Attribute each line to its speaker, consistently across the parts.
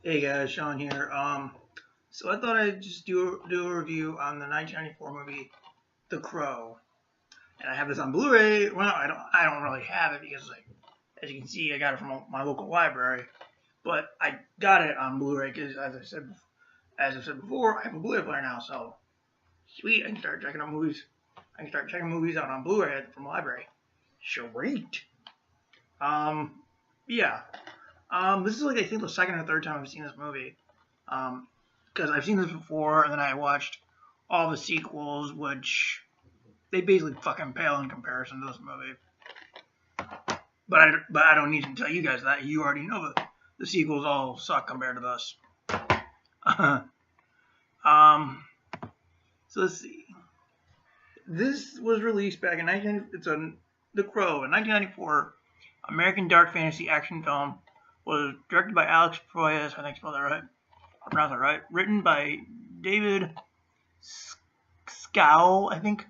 Speaker 1: Hey guys, Sean here. So I thought I'd just do a review on the 1994 movie The Crow, and I have this on Blu-ray. Well, I don't really have it because, like, as you can see, I got it from my local library. But I got it on Blu-ray because, as I said before, I have a Blu-ray player now. So sweet, I can start checking out movies. I can start checking movies out on Blu-ray from the library. Sweet. Yeah. This is like I think the second or third time I've seen this movie. Because I've seen this before, and then I watched all the sequels, which they basically fucking pale in comparison to this movie. But I don't need to tell you guys that. You already know that the sequels all suck compared to this. So let's see. This was released back in The Crow, a 1994 American dark fantasy action film. Was directed by Alex Proyas, I think I spelled that right. I pronounced that right. Written by David Scow, I think,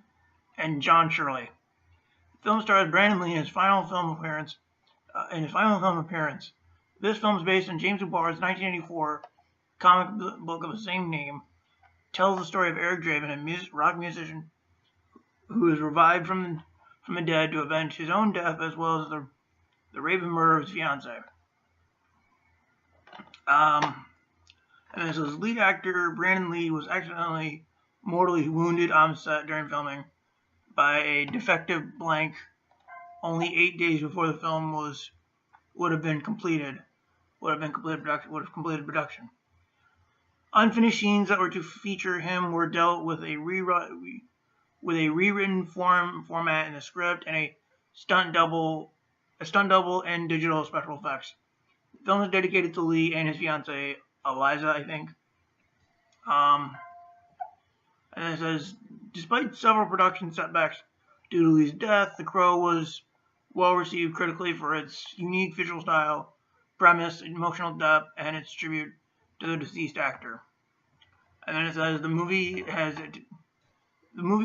Speaker 1: and John Shirley. The film stars Brandon Lee in his final film appearance. This film is based on James O'Barr's 1984 comic book of the same name. Tells the story of Eric Draven, a rock musician who is revived from the dead to avenge his own death as well as the Raven murder of his fiancée. And as his lead actor, Brandon Lee was accidentally mortally wounded on set during filming by a defective blank only 8 days before the film would have completed production. Unfinished scenes that were to feature him were dealt with a rewritten format in the script and a stunt double and digital special effects. The film is dedicated to Lee and his fiancée, Eliza, I think. And it says, despite several production setbacks due to Lee's death, The Crow was well received critically for its unique visual style, premise, emotional depth, and its tribute to the deceased actor. And then it says the movie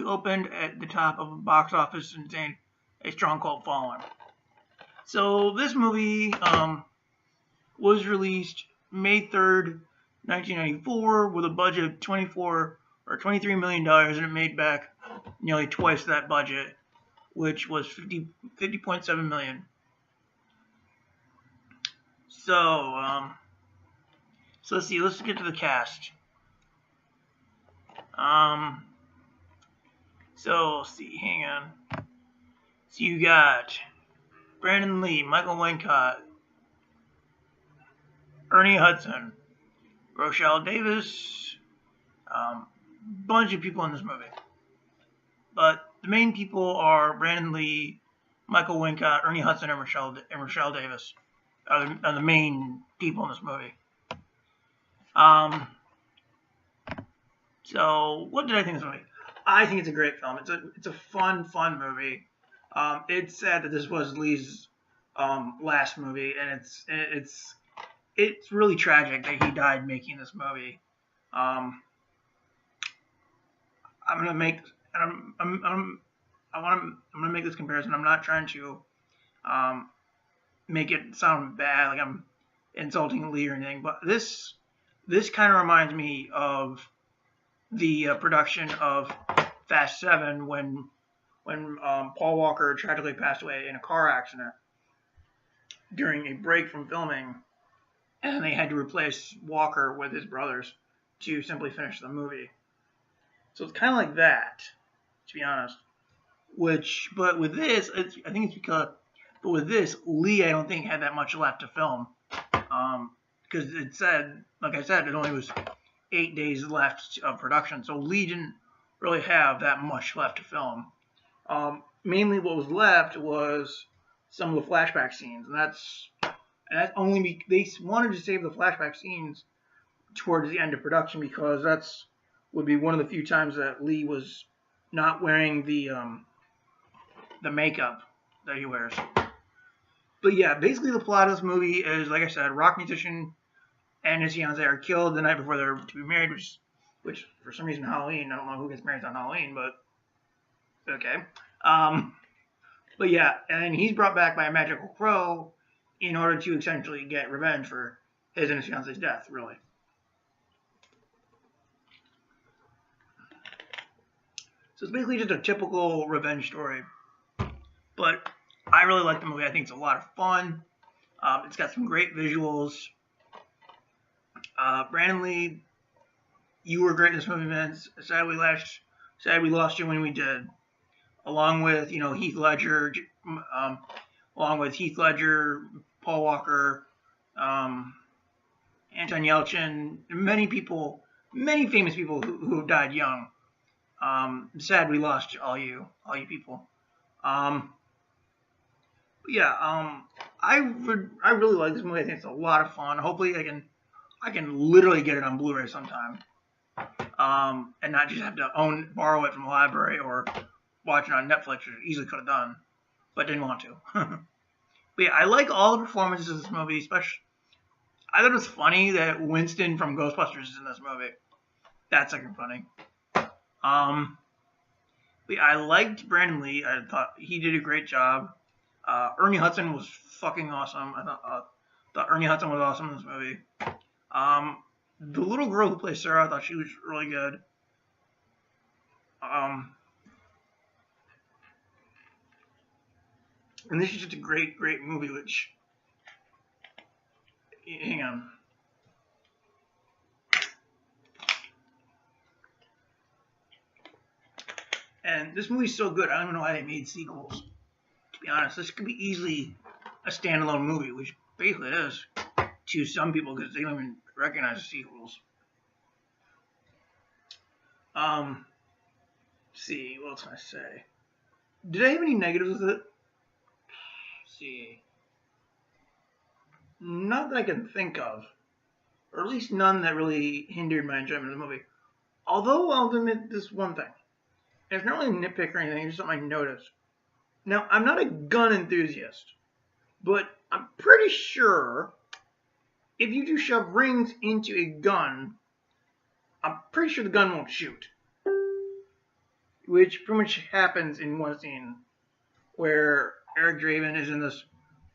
Speaker 1: opened at the top of the box office and gained a strong cult following. So this movie was released May 3rd, 1994, with a budget of $24 or $23 million, and it made back nearly twice that budget, which was $50.7 million. So let's see. Let's get to the cast. So let's see. Hang on. So you got Brandon Lee, Michael Wincott, Ernie Hudson, Rochelle Davis, bunch of people in this movie. But the main people are Brandon Lee, Michael Wincott, Ernie Hudson, and Rochelle Davis are the main people in this movie. So what did I think of this movie? I think it's a great film. It's a fun movie. It's sad that this was Lee's last movie, and it's really tragic that he died making this movie. I'm gonna make this comparison. I'm not trying to make it sound bad, like I'm insulting Lee or anything, but this kind of reminds me of the production of Fast 7 when Paul Walker tragically passed away in a car accident during a break from filming, and they had to replace Walker with his brothers to simply finish the movie. So it's kind of like that, to be honest. But with this, with this, Lee, I don't think had that much left to film, because it said, like I said, it only was 8 days left of production, so Lee didn't really have that much left to film. Mainly, what was left was some of the flashback scenes, and that's only they wanted to save the flashback scenes towards the end of production because would be one of the few times that Lee was not wearing the makeup that he wears. But yeah, basically the plot of this movie is, like I said, a rock musician and his fiancée are killed the night before they're to be married, which for some reason Halloween. I don't know who gets married on Halloween, but okay. But yeah, and he's brought back by a magical crow in order to essentially get revenge for his and his fiance's death, really. So it's basically just a typical revenge story. But I really like the movie. I think it's a lot of fun. It's got some great visuals. Brandon Lee, you were great in this movie, man. Sad we lost you when we did. Along with Heath Ledger, Paul Walker, Anton Yelchin, many famous people who have died young. Sad we lost all you people. I really like this movie. I think it's a lot of fun. Hopefully I can literally get it on Blu-ray sometime, and not just have to borrow it from the library or watch it on Netflix, which I easily could have done, but didn't want to. But yeah, I like all the performances in this movie, especially. I thought it was funny that Winston from Ghostbusters is in this movie. That's fucking funny. But yeah, I liked Brandon Lee. I thought he did a great job. Ernie Hudson was fucking awesome. I thought Ernie Hudson was awesome in this movie. The little girl who plays Sarah, I thought she was really good. And this is just a great movie, which... Hang on. And this movie's so good, I don't even know why they made sequels. To be honest, this could be easily a standalone movie, which basically it is to some people because they don't even recognize the sequels. Let's see, what else can I say? Did I have any negatives with it? Let's see. Not that I can think of, or at least none that really hindered my enjoyment of the movie. Although I'll admit this one thing. It's not really a nitpick or anything, it's just something I noticed. Now, I'm not a gun enthusiast, but I'm pretty sure if you do shove rings into a gun, I'm pretty sure the gun won't shoot. Which pretty much happens in one scene where Eric Draven is in this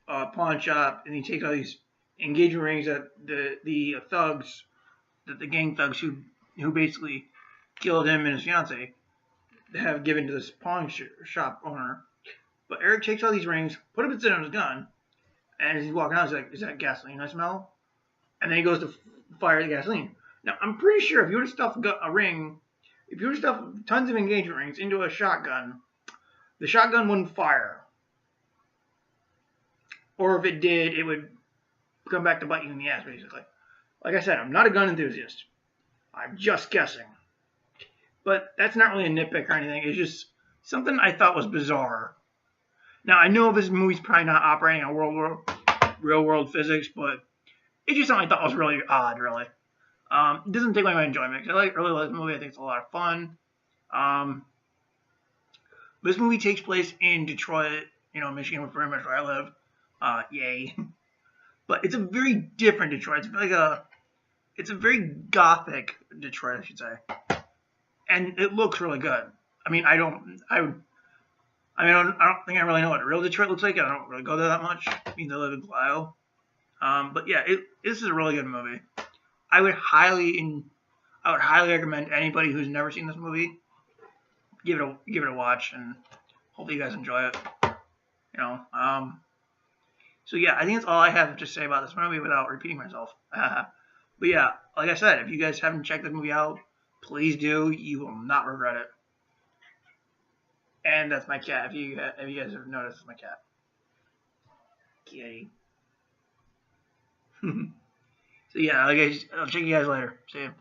Speaker 1: pawn shop and he takes all these engagement rings that the thugs, that the gang thugs who basically killed him and his fiance have given to this pawn shop owner. But Eric takes all these rings, puts it on his gun, and as he's walking out, he's like, "Is that gasoline I smell?" And then he goes to fire the gasoline. Now, I'm pretty sure if you were to stuff a ring, if you were to stuff tons of engagement rings into a shotgun, the shotgun wouldn't fire. Or if it did, it would come back to bite you in the ass, basically. Like I said, I'm not a gun enthusiast. I'm just guessing. But that's not really a nitpick or anything. It's just something I thought was bizarre. Now, I know this movie's probably not operating on real-world physics, but it's just something I thought was really odd, really. It doesn't take away my enjoyment, because I really like the movie. I think it's a lot of fun. This movie takes place in Detroit, Michigan, which is pretty much where I live. Yay. But it's a very different Detroit. It's a very gothic Detroit, I should say. And it looks really good. I mean, I don't think I really know what real Detroit looks like. I don't really go there that much. I mean, I live in Glasgow. But yeah, this is a really good movie. I would highly recommend anybody who's never seen this movie give it a watch, and hopefully you guys enjoy it. So yeah, I think that's all I have to say about this movie without repeating myself. But yeah, like I said, if you guys haven't checked this movie out, please do. You will not regret it. And that's my cat. If you guys have noticed, it's my cat. Kitty. So yeah, I'll check you guys later. See you.